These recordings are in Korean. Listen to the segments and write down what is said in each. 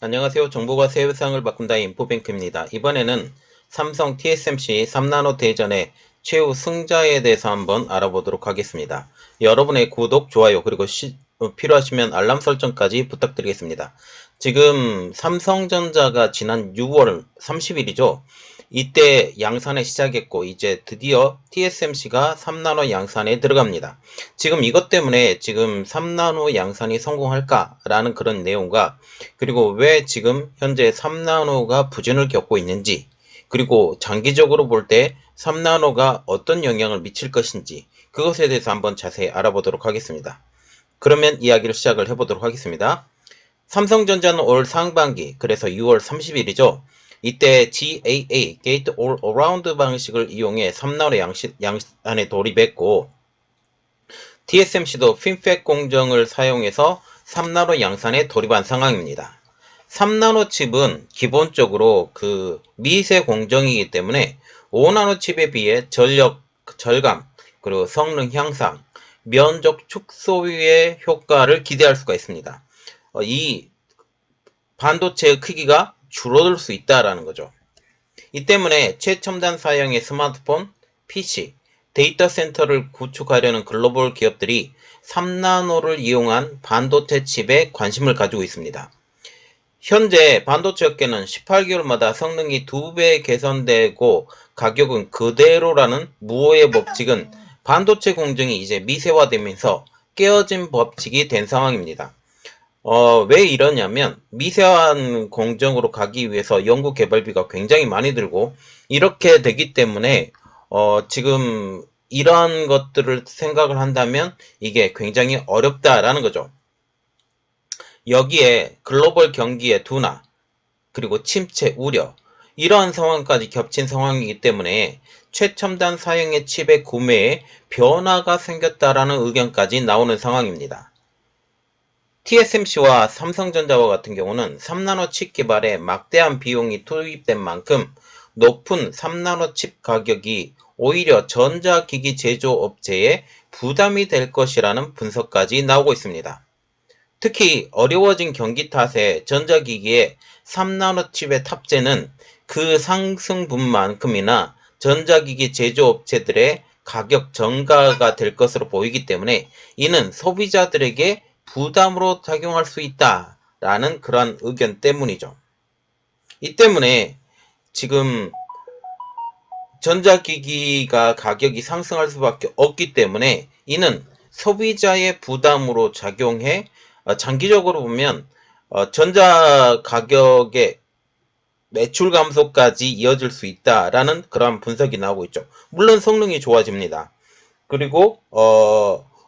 안녕하세요. 정보가 세상을 바꾼다 인포뱅크입니다. 이번에는 삼성 TSMC 3나노 대전의 최후 승자에 대해서 한번 알아보도록 하겠습니다. 여러분의 구독, 좋아요, 그리고 필요하시면 알람 설정까지 부탁드리겠습니다. 지금 삼성전자가 지난 6월 30일이죠. 이때 양산에 시작했고 이제 드디어 TSMC가 3나노 양산에 들어갑니다. 지금 이것 때문에 지금 3나노 양산이 성공할까라는 그런 내용과 그리고 왜 지금 현재 3나노가 부진을 겪고 있는지, 그리고 장기적으로 볼 때 3나노가 어떤 영향을 미칠 것인지 그것에 대해서 한번 자세히 알아보도록 하겠습니다. 그러면 이야기를 시작을 해보도록 하겠습니다. 삼성전자는 올 상반기, 그래서 6월 30일이죠. 이때 GAA, Gate All Around 방식을 이용해 3나노 양산에 돌입했고, TSMC도 핀팩 공정을 사용해서 3나노 양산에 돌입한 상황입니다. 3나노 칩은 기본적으로 그 미세 공정이기 때문에 5나노 칩에 비해 전력 절감, 그리고 성능 향상, 면적 축소의 효과를 기대할 수가 있습니다. 이 반도체의 크기가 줄어들 수 있다라는 거죠. 이 때문에 최첨단 사양의 스마트폰, PC, 데이터 센터를 구축하려는 글로벌 기업들이 3나노를 이용한 반도체 칩에 관심을 가지고 있습니다. 현재 반도체 업계는 18개월마다 성능이 2배 개선되고 가격은 그대로라는 무오의 법칙은 반도체 공정이 이제 미세화되면서 깨어진 법칙이 된 상황입니다. 왜 이러냐면 미세한 공정으로 가기 위해서 연구 개발비가 굉장히 많이 들고 이렇게 되기 때문에 지금 이러한 것들을 생각을 한다면 이게 굉장히 어렵다라는 거죠. 여기에 글로벌 경기의 둔화, 그리고 침체 우려, 이러한 상황까지 겹친 상황이기 때문에 최첨단 사양의 칩의 구매에 변화가 생겼다라는 의견까지 나오는 상황입니다. TSMC와 삼성전자와 같은 경우는 3나노 칩 개발에 막대한 비용이 투입된 만큼 높은 3나노 칩 가격이 오히려 전자기기 제조업체에 부담이 될 것이라는 분석까지 나오고 있습니다. 특히 어려워진 경기 탓에 전자기기에 3나노 칩의 탑재는 그 상승분만큼이나 전자기기 제조업체들의 가격 증가가 될 것으로 보이기 때문에 이는 소비자들에게 부담으로 작용할 수 있다라는 그런 의견 때문이죠. 이 때문에 지금 전자기기가 가격이 상승할 수밖에 없기 때문에 이는 소비자의 부담으로 작용해 장기적으로 보면 전자 가격의 매출 감소까지 이어질 수 있다라는 그러한 분석이 나오고 있죠. 물론 성능이 좋아집니다. 그리고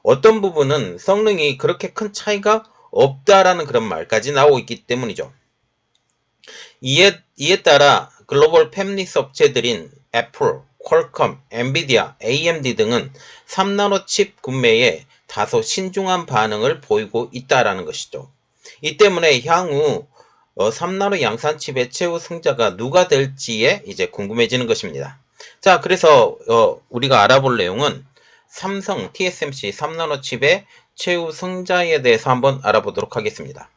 어떤 부분은 성능이 그렇게 큰 차이가 없다라는 그런 말까지 나오고 있기 때문이죠. 이에 따라 글로벌 팹리스 업체들인 애플, 퀄컴, 엔비디아, AMD 등은 3나노 칩 구매에 다소 신중한 반응을 보이고 있다라는 것이죠. 이 때문에 향후 3나노 양산 칩의 최후 승자가 누가 될지에 이제 궁금해지는 것입니다. 자, 그래서 우리가 알아볼 내용은 삼성 TSMC 3나노 칩의 최후 승자에 대해서 한번 알아보도록 하겠습니다.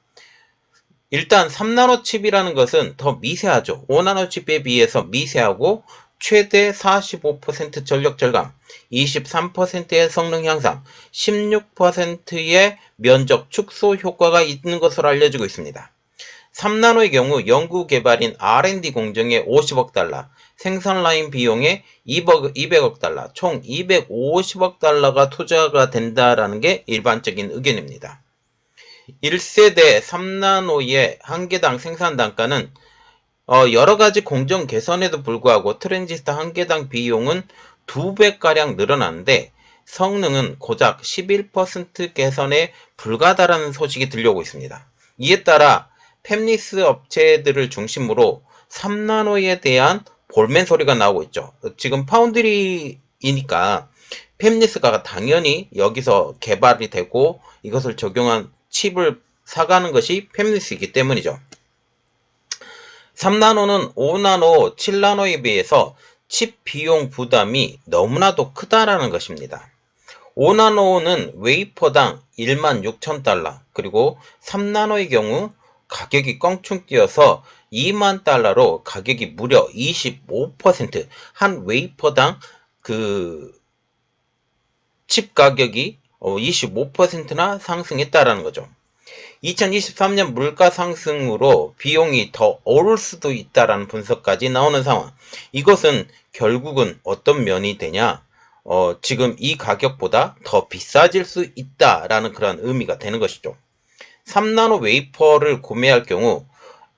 일단 3나노 칩이라는 것은 더 미세하죠. 5나노 칩에 비해서 미세하고 최대 45% 전력 절감, 23%의 성능 향상, 16%의 면적 축소 효과가 있는 것으로 알려지고 있습니다. 3나노의 경우 연구 개발인 R&D 공정에 50억 달러, 생산 라인 비용에 200억 달러, 총 250억 달러가 투자가 된다라는 게 일반적인 의견입니다. 1세대 3나노의 한 개당 생산 단가는 여러가지 공정 개선에도 불구하고 트랜지스터 한 개당 비용은 2배가량 늘어났는데 성능은 고작 11% 개선에 불과하다는 소식이 들려오고 있습니다. 이에 따라 팹리스 업체들을 중심으로 3나노에 대한 볼멘 소리가 나오고 있죠. 지금 파운드리이니까 팹리스가 당연히 여기서 개발이 되고 이것을 적용한 칩을 사가는 것이 팹리스이기 때문이죠. 3나노는 5나노, 7나노에 비해서 칩 비용 부담이 너무나도 크다라는 것입니다. 5나노는 웨이퍼당 16,000달러, 그리고 3나노의 경우 가격이 껑충 뛰어서 2만 달러로 가격이 무려 25%, 한 웨이퍼당 그 칩 가격이 25%나 상승했다라는 거죠. 2023년 물가 상승으로 비용이 더 오를 수도 있다라는 분석까지 나오는 상황. 이것은 결국은 어떤 면이 되냐? 지금 이 가격보다 더 비싸질 수 있다라는 그런 의미가 되는 것이죠. 3나노 웨이퍼를 구매할 경우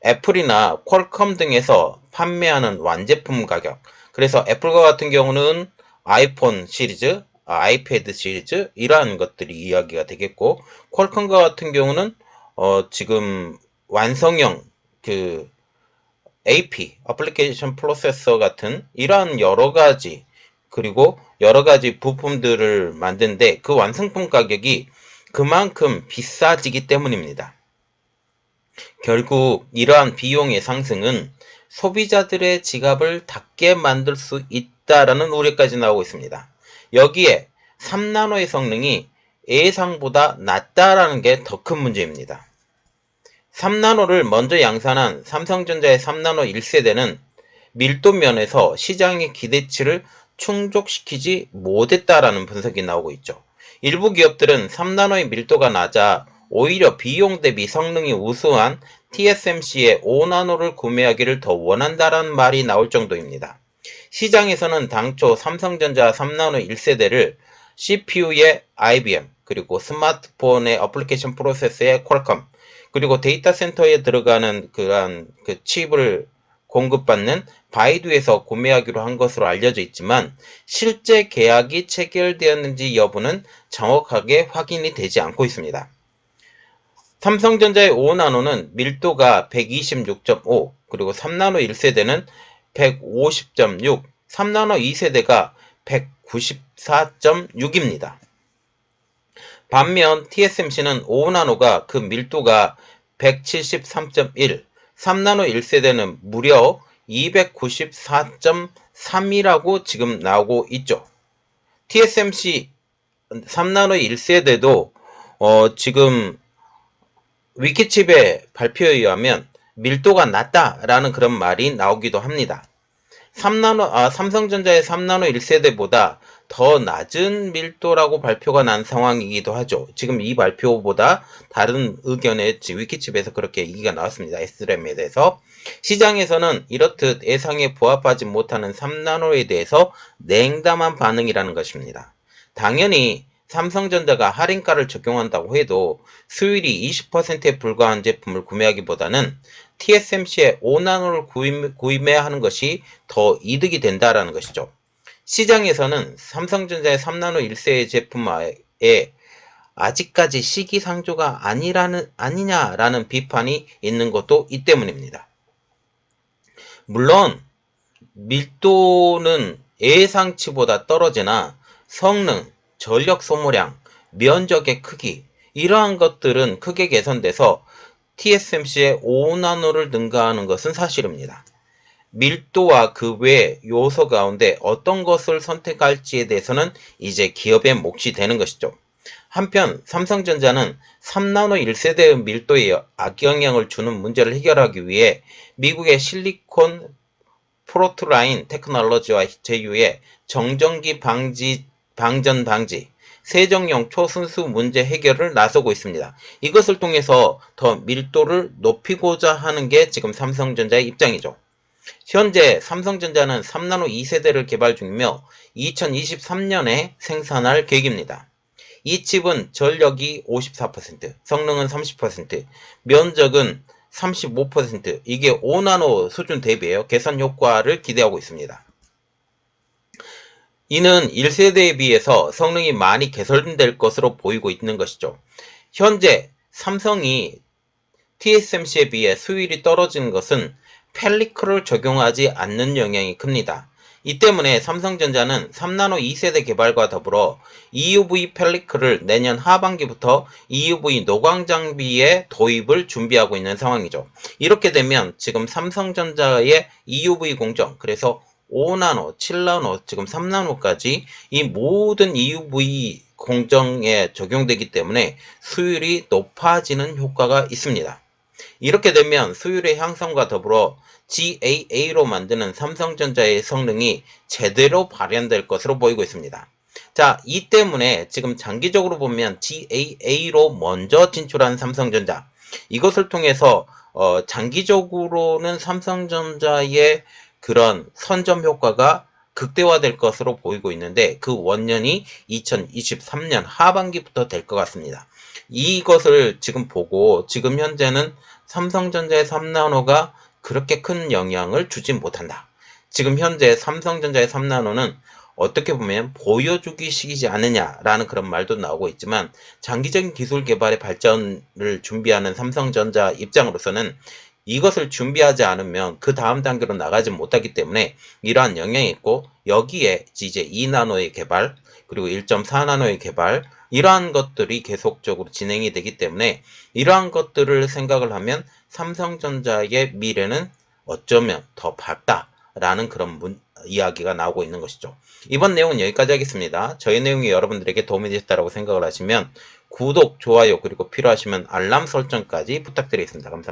애플이나 퀄컴 등에서 판매하는 완제품 가격, 그래서 애플과 같은 경우는 아이폰 시리즈, 아이패드 시리즈 이러한 것들이 이야기가 되겠고, 퀄컴과 같은 경우는 지금 완성형 그 AP 애플리케이션 프로세서 같은 이러한 여러 가지, 그리고 여러 가지 부품들을 만드는데 그 완성품 가격이 그만큼 비싸지기 때문입니다. 결국 이러한 비용의 상승은 소비자들의 지갑을 닫게 만들 수 있다라는 우려까지 나오고 있습니다. 여기에 3나노의 성능이 예상보다 낮다라는 게 더 큰 문제입니다. 3나노를 먼저 양산한 삼성전자의 3나노 1세대는 밀도 면에서 시장의 기대치를 충족시키지 못했다라는 분석이 나오고 있죠. 일부 기업들은 3나노의 밀도가 낮아 오히려 비용 대비 성능이 우수한 TSMC의 5나노를 구매하기를 더 원한다라는 말이 나올 정도입니다. 시장에서는 당초 삼성전자 3나노 1세대를 CPU의 IBM, 그리고 스마트폰의 어플리케이션 프로세서의 퀄컴, 그리고 데이터 센터에 들어가는 그러한 그 칩을 공급받는 바이두에서 구매하기로 한 것으로 알려져 있지만 실제 계약이 체결되었는지 여부는 정확하게 확인이 되지 않고 있습니다. 삼성전자의 5나노는 밀도가 126.5, 그리고 3나노 1세대는 150.6, 3나노 2세대가 194.6입니다. 반면 TSMC는 5나노가 그 밀도가 173.1, 3나노 1세대는 무려 294.3이라고 지금 나오고 있죠. TSMC 3나노 1세대도 지금 위키칩의 발표에 의하면 밀도가 낮다라는 그런 말이 나오기도 합니다. 삼성전자의 3나노 1세대보다 더 낮은 밀도라고 발표가 난 상황이기도 하죠. 지금 이 발표보다 다른 의견에 위키칩에서 그렇게 얘기가 나왔습니다. SRAM에 대해서. 시장에서는 이렇듯 예상에 부합하지 못하는 3나노에 대해서 냉담한 반응이라는 것입니다. 당연히 삼성전자가 할인가를 적용한다고 해도 수율이 20%에 불과한 제품을 구매하기보다는 TSMC의 5나노를 구매하는 것이 더 이득이 된다라는 것이죠. 시장에서는 삼성전자의 3나노 1세대 제품에 아직까지 시기상조가 아니냐라는 비판이 있는 것도 이 때문입니다. 물론 밀도는 예상치보다 떨어지나 성능, 전력 소모량, 면적의 크기 이러한 것들은 크게 개선돼서 TSMC의 5나노를 능가하는 것은 사실입니다. 밀도와 그 외 요소 가운데 어떤 것을 선택할지에 대해서는 이제 기업의 몫이 되는 것이죠. 한편 삼성전자는 3나노 1세대의 밀도에 악영향을 주는 문제를 해결하기 위해 미국의 실리콘 프로트라인 테크놀로지와 제휴의 정전기 방전 방지, 세정용 초순수 문제 해결을 나서고 있습니다. 이것을 통해서 더 밀도를 높이고자 하는 게 지금 삼성전자의 입장이죠. 현재 삼성전자는 3나노 2세대를 개발 중이며 2023년에 생산할 계획입니다. 이 칩은 전력이 54%, 성능은 30%, 면적은 35%, 이게 5나노 수준 대비해요. 계산 효과를 기대하고 있습니다. 이는 1세대에 비해서 성능이 많이 개선될 것으로 보이고 있는 것이죠. 현재 삼성이 TSMC에 비해 수율이 떨어지는 것은 펠리클을 적용하지 않는 영향이 큽니다. 이 때문에 삼성전자는 3나노 2세대 개발과 더불어 EUV 펠리클을 내년 하반기부터 EUV 노광 장비의 도입을 준비하고 있는 상황이죠. 이렇게 되면 지금 삼성전자의 EUV 공정, 그래서 5나노, 7나노, 지금 3나노까지 이 모든 EUV 공정에 적용되기 때문에 수율이 높아지는 효과가 있습니다. 이렇게 되면 수율의 향상과 더불어 GAA로 만드는 삼성전자의 성능이 제대로 발현될 것으로 보이고 있습니다. 자, 이 때문에 지금 장기적으로 보면 GAA로 먼저 진출한 삼성전자, 이것을 통해서 장기적으로는 삼성전자의 그런 선점 효과가 극대화될 것으로 보이고 있는데, 그 원년이 2023년 하반기부터 될 것 같습니다. 이것을 지금 보고 지금 현재는 삼성전자의 3나노가 그렇게 큰 영향을 주지 못한다. 지금 현재 삼성전자의 3나노는 어떻게 보면 보여주기 식이지 않느냐라는 그런 말도 나오고 있지만, 장기적인 기술 개발의 발전을 준비하는 삼성전자 입장으로서는 이것을 준비하지 않으면 그 다음 단계로 나가지 못하기 때문에 이러한 영향이 있고, 여기에 이제 2나노의 개발, 그리고 1.4나노의 개발, 이러한 것들이 계속적으로 진행이 되기 때문에 이러한 것들을 생각을 하면 삼성전자의 미래는 어쩌면 더 밝다라는 그런 이야기가 나오고 있는 것이죠. 이번 내용은 여기까지 하겠습니다. 저희 내용이 여러분들에게 도움이 되셨다고 생각을 하시면 구독, 좋아요, 그리고 필요하시면 알람 설정까지 부탁드리겠습니다. 감사합니다.